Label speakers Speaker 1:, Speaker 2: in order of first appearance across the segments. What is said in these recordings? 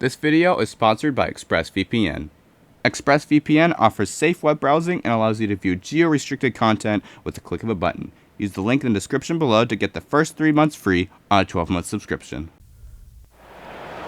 Speaker 1: This video is sponsored by ExpressVPN. ExpressVPN offers safe web browsing and allows you to view geo-restricted content with the click of a button. Use the link in the description below to get the first 3 months free on a 12-month subscription.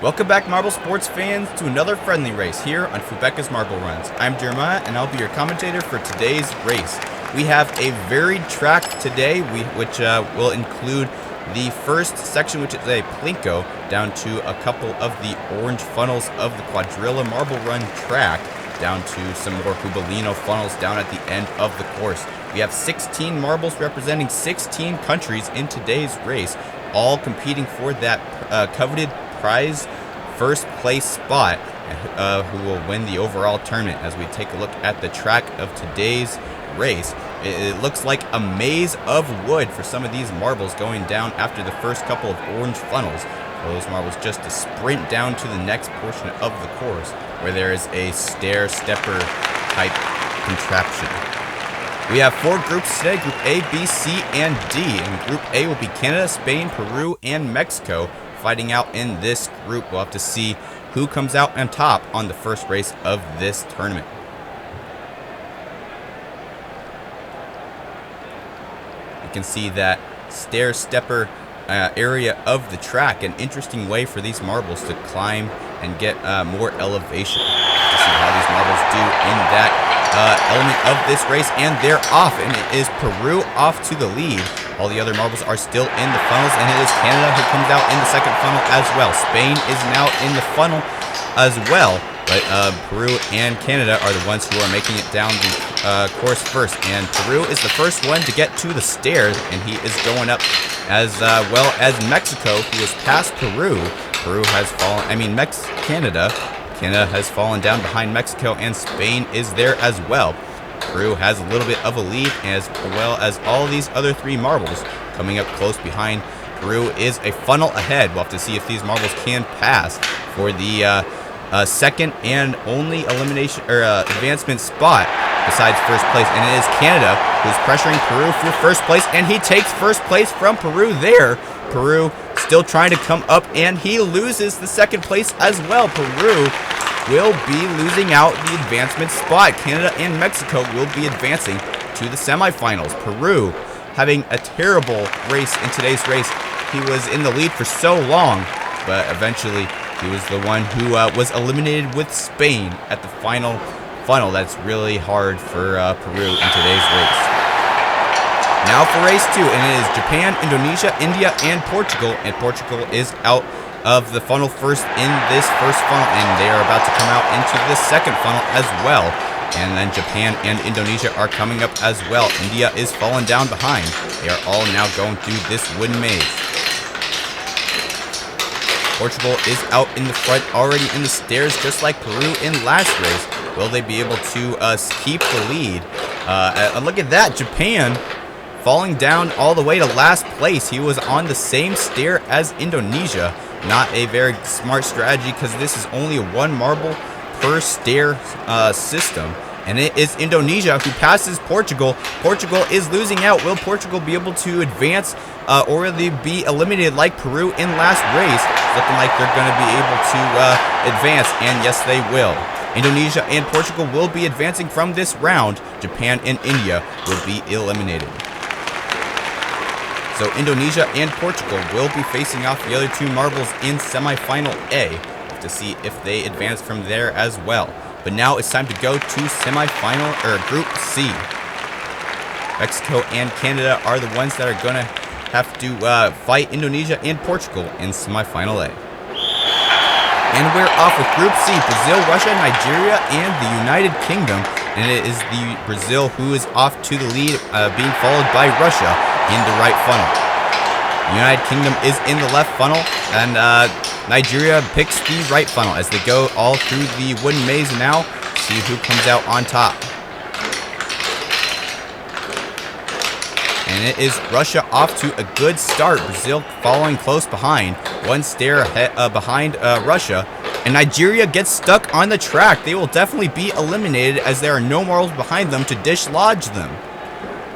Speaker 2: Welcome back, Marble Sports fans, to another friendly race here on Fubeca's Marble Runs. I'm Jeremiah, and I'll be your commentator for today's race. We have a varied track today, which will include the first section, which is a Plinko, down to a couple of the orange funnels of the Quadrilla Marble Run track, down to some more Hubalino funnels down at the end of the course. We have 16 marbles representing 16 countries in today's race, all competing for that coveted prize first place spot, who will win the overall tournament. As we take a look at the track of today's race, it looks like a maze of wood for some of these marbles going down after the first couple of orange funnels. Those marbles just to sprint down to the next portion of the course, where there is a stair-stepper type contraption. We have 4 groups today, Group A, B, C, and D. And Group A will be Canada, Spain, Peru, and Mexico fighting out in this group. We'll have to see who comes out on top on the first race of this tournament. You can see that stair-stepper area of the track, an interesting way for these marbles to climb and get more elevation. To see how these marbles do in that element of this race, and they're off, and it is Peru off to the lead. All the other marbles are still in the funnels, and it is Canada who comes out in the second funnel as well. Spain is now in the funnel as well, but Peru and Canada are the ones who are making it down the course first. And Peru is the first one to get to the stairs, and he is going up, as well as Mexico, who is past Peru. Peru has fallen, Canada has fallen down behind Mexico, and Spain is there as well. Peru has a little bit of a lead, as well as all these other 3 marbles coming up close behind. Peru is a funnel ahead. We'll have to see if these marbles can pass for the second and only elimination or advancement spot besides first place, and it is Canada who's pressuring Peru for first place, and he takes first place from Peru there. Peru still trying to come up, and he loses the second place as well. Peru will be losing out the advancement spot. Canada and Mexico will be advancing to the semifinals. Peru having a terrible race in today's race. He was in the lead for so long, but eventually he was the one who was eliminated with Spain at the final funnel. That's really hard for Peru in today's race. Now for race 2, and it is Japan, Indonesia, India, and Portugal. And Portugal is out of the funnel first in this first funnel, and they are about to come out into the second funnel as well. And then Japan and Indonesia are coming up as well. India is falling down behind. They are all now going through this wooden maze. Portugal is out in the front, already in the stairs, just like Peru in last race. Will they be able to keep the lead? Look at that, Japan falling down all the way to last place. He was on the same stair as Indonesia. Not a very smart strategy, because this is only 1 marble per stair system. And it is Indonesia who passes Portugal. Portugal is losing out. Will Portugal be able to advance, or will they be eliminated like Peru in last race? It's looking like they're going to be able to advance, and yes, they will. Indonesia and Portugal will be advancing from this round. Japan and India will be eliminated. So Indonesia and Portugal will be facing off the other 2 marbles in semifinal A to see if they advance from there as well. But now it's time to go to semifinal, or Group C. Mexico and Canada are the ones that are going to have to fight Indonesia and Portugal in semifinal A. And we're off with Group C, Brazil, Russia, Nigeria, and the United Kingdom. And it is the Brazil who is off to the lead, being followed by Russia in the right funnel. The United Kingdom is in the left funnel, and Nigeria picks the right funnel as they go all through the wooden maze now. See who comes out on top. And it is Russia off to a good start. Brazil following close behind, 1 stair behind Russia. And Nigeria gets stuck on the track. They will definitely be eliminated, as there are no marbles behind them to dislodge them.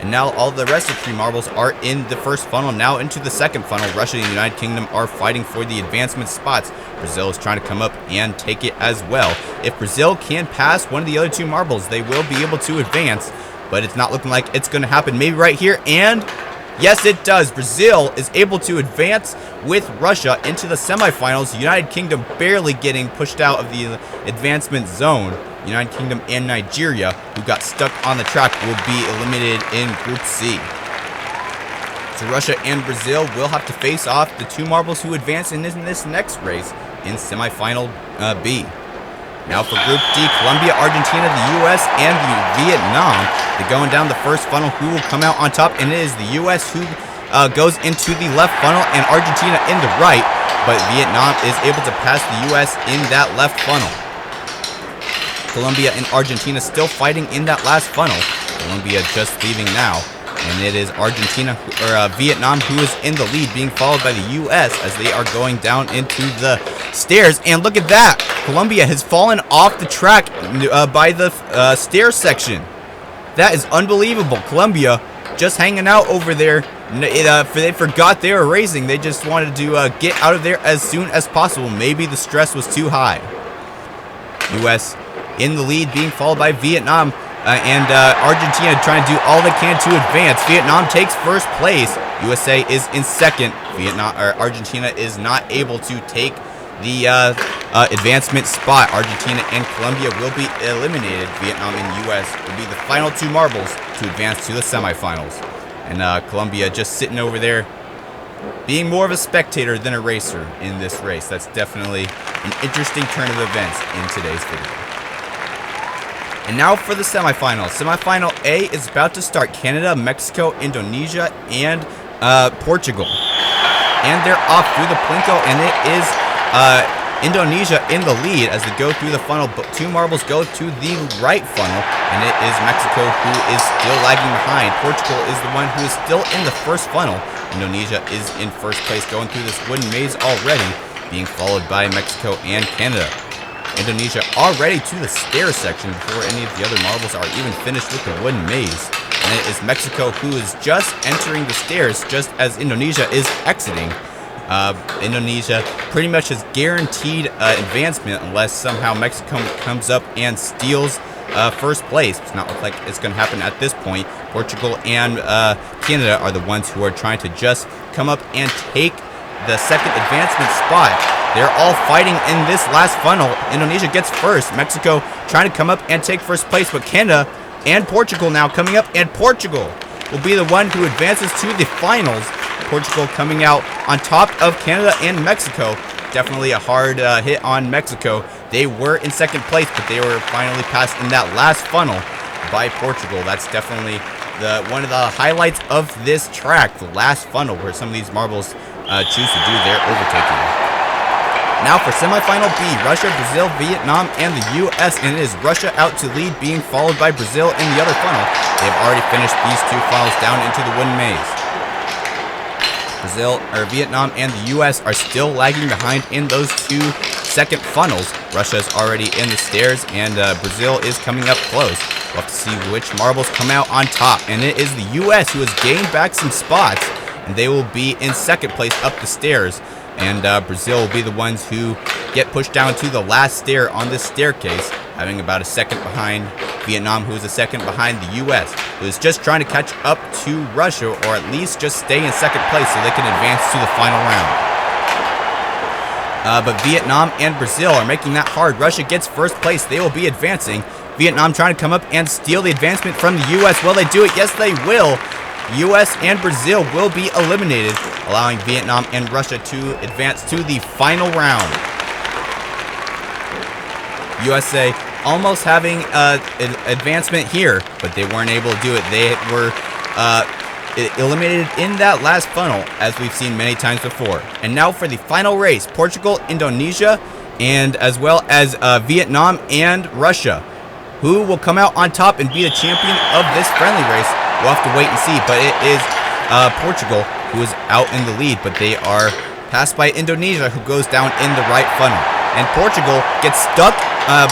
Speaker 2: And now all the rest of 3 marbles are in the first funnel. Now into the second funnel. Russia and the United Kingdom are fighting for the advancement spots. Brazil is trying to come up and take it as well. If Brazil can pass one of the other 2 marbles, they will be able to advance. But it's not looking like it's going to happen. Maybe right here. And yes, it does. Brazil is able to advance with Russia into the semifinals. The United Kingdom barely getting pushed out of the advancement zone. United Kingdom and Nigeria, who got stuck on the track, will be eliminated in Group C. So Russia and Brazil will have to face off the 2 marbles who advance in this next race in semifinal B. Now for Group D, Colombia, Argentina, the U.S., and Vietnam. They're going down the first funnel. Who will come out on top? And it is the U.S. who goes into the left funnel and Argentina in the right. But Vietnam is able to pass the U.S. in that left funnel. Colombia and Argentina still fighting in that last funnel. Colombia just leaving now. And it is Vietnam who is in the lead, being followed by the U.S. as they are going down into the stairs. And look at that! Colombia has fallen off the track by the stair section. That is unbelievable. Colombia just hanging out over there. They forgot they were racing. They just wanted to get out of there as soon as possible. Maybe the stress was too high. U.S. in the lead, being followed by Vietnam and Argentina trying to do all they can to advance. Vietnam takes first place. USA is in second. Argentina is not able to take the advancement spot. Argentina and Colombia will be eliminated. Vietnam and US will be the final 2 marbles to advance to the semifinals. And Colombia just sitting over there, being more of a spectator than a racer in this race. That's definitely an interesting turn of events in today's video. And now for the semifinals. Semifinal A is about to start. Canada, Mexico, Indonesia, and Portugal. And they're off through the Plinko, and it is Indonesia in the lead as they go through the funnel. But 2 marbles go to the right funnel, and it is Mexico who is still lagging behind. Portugal is the one who is still in the first funnel. Indonesia is in first place, going through this wooden maze already, being followed by Mexico and Canada. Indonesia already to the stair section before any of the other marbles are even finished with the wooden maze. And it is Mexico who is just entering the stairs just as Indonesia is exiting. Indonesia pretty much has guaranteed advancement unless somehow Mexico comes up and steals first place. It's not like it's going to happen at this point. Portugal and Canada are the ones who are trying to just come up and take the second advancement spot. They're all fighting in this last funnel. Indonesia gets first. Mexico trying to come up and take first place, but Canada and Portugal now coming up, and Portugal will be the one who advances to the finals. Portugal coming out on top of Canada and Mexico. Definitely a hard hit on Mexico. They were in second place, but they were finally passed in that last funnel by Portugal. That's definitely one of the highlights of this track, the last funnel where some of these marbles choose to do their overtaking. Now for semifinal B, Russia, Brazil, Vietnam, and the U.S. And it is Russia out to lead, being followed by Brazil in the other funnel. They have already finished these 2 funnels down into the wooden maze. Vietnam and the U.S. are still lagging behind in those 2 second funnels. Russia is already in the stairs, and Brazil is coming up close. We'll have to see which marbles come out on top. And it is the U.S. who has gained back some spots, and they will be in second place up the stairs. And Brazil will be the ones who get pushed down to the last stair on this staircase, having about a second behind Vietnam, who is a second behind the U.S., who is just trying to catch up to Russia, or at least just stay in second place so they can advance to the final round. But Vietnam and Brazil are making that hard. Russia gets first place. They will be advancing. Vietnam trying to come up and steal the advancement from the U.S. Will they do it? Yes, they will. U.S. and Brazil will be eliminated, allowing Vietnam and Russia to advance to the final round. USA almost having an advancement here, but they weren't able to do it. They were eliminated in that last funnel, as we've seen many times before. And now for the final race, Portugal, Indonesia, and as well as Vietnam and Russia. Who will come out on top and be the champion of this friendly race? We'll have to wait and see, but it is Portugal who is out in the lead, but they are passed by Indonesia, who goes down in the right funnel. And Portugal gets stuck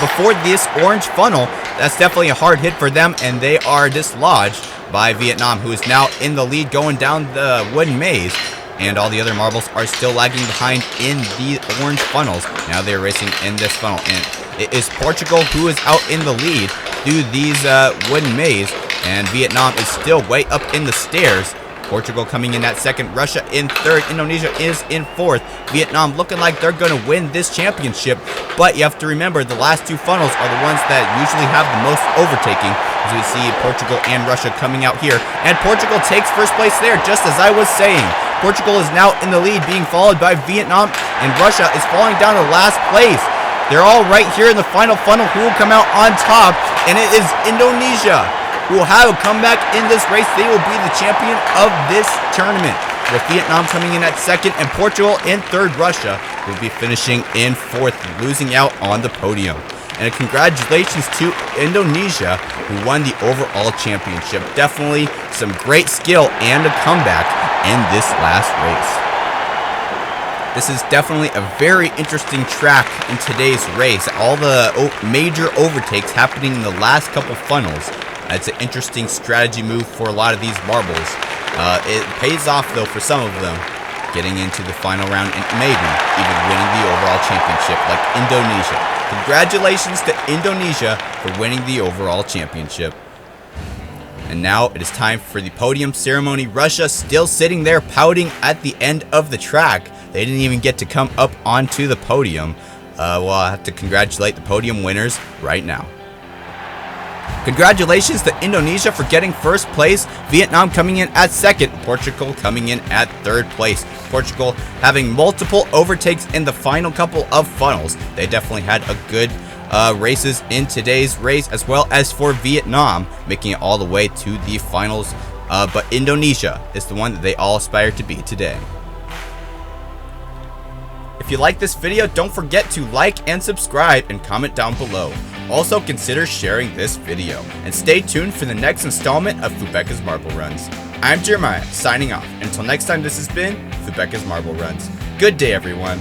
Speaker 2: before this orange funnel. That's definitely a hard hit for them, and they are dislodged by Vietnam, who is now in the lead going down the wooden maze. And all the other marbles are still lagging behind in the orange funnels. Now they're racing in this funnel. And it is Portugal who is out in the lead through these wooden maze. And Vietnam is still way up in the stairs. Portugal coming in at second, Russia in third, Indonesia is in fourth. Vietnam looking like they're going to win this championship, but you have to remember the last two funnels are the ones that usually have the most overtaking, as we see Portugal and Russia coming out here, and Portugal takes first place there, just as I was saying. Portugal is now in the lead, being followed by Vietnam, and Russia is falling down to last place. They're all right here in the final funnel. Who will come out on top? And it is Indonesia who will have a comeback in this race. They will be the champion of this tournament, with Vietnam coming in at second and Portugal in third. Russia will be finishing in fourth, losing out on the podium. And congratulations to Indonesia, who won the overall championship. Definitely some great skill and a comeback in this last race. This is definitely a very interesting track in today's race. All the major overtakes happening in the last couple funnels. It's an interesting strategy move for a lot of these marbles. It pays off, though, for some of them, getting into the final round and maybe even winning the overall championship like Indonesia. Congratulations to Indonesia for winning the overall championship. And now it is time for the podium ceremony. Russia still sitting there pouting at the end of the track. They didn't even get to come up onto the podium. Well, I'll have to congratulate the podium winners right now. Congratulations to Indonesia for getting first place, Vietnam coming in at second, Portugal coming in at third place. Portugal having multiple overtakes in the final couple of funnels. They definitely had a good races in today's race, as well as for Vietnam, making it all the way to the finals. But Indonesia is the one that they all aspire to be today. If you like this video, don't forget to like and subscribe and comment down below. Also, consider sharing this video, and stay tuned for the next installment of Fubecca's Marble Runs. I'm Jeremiah, signing off. Until next time, this has been Fubecca's Marble Runs. Good day, everyone.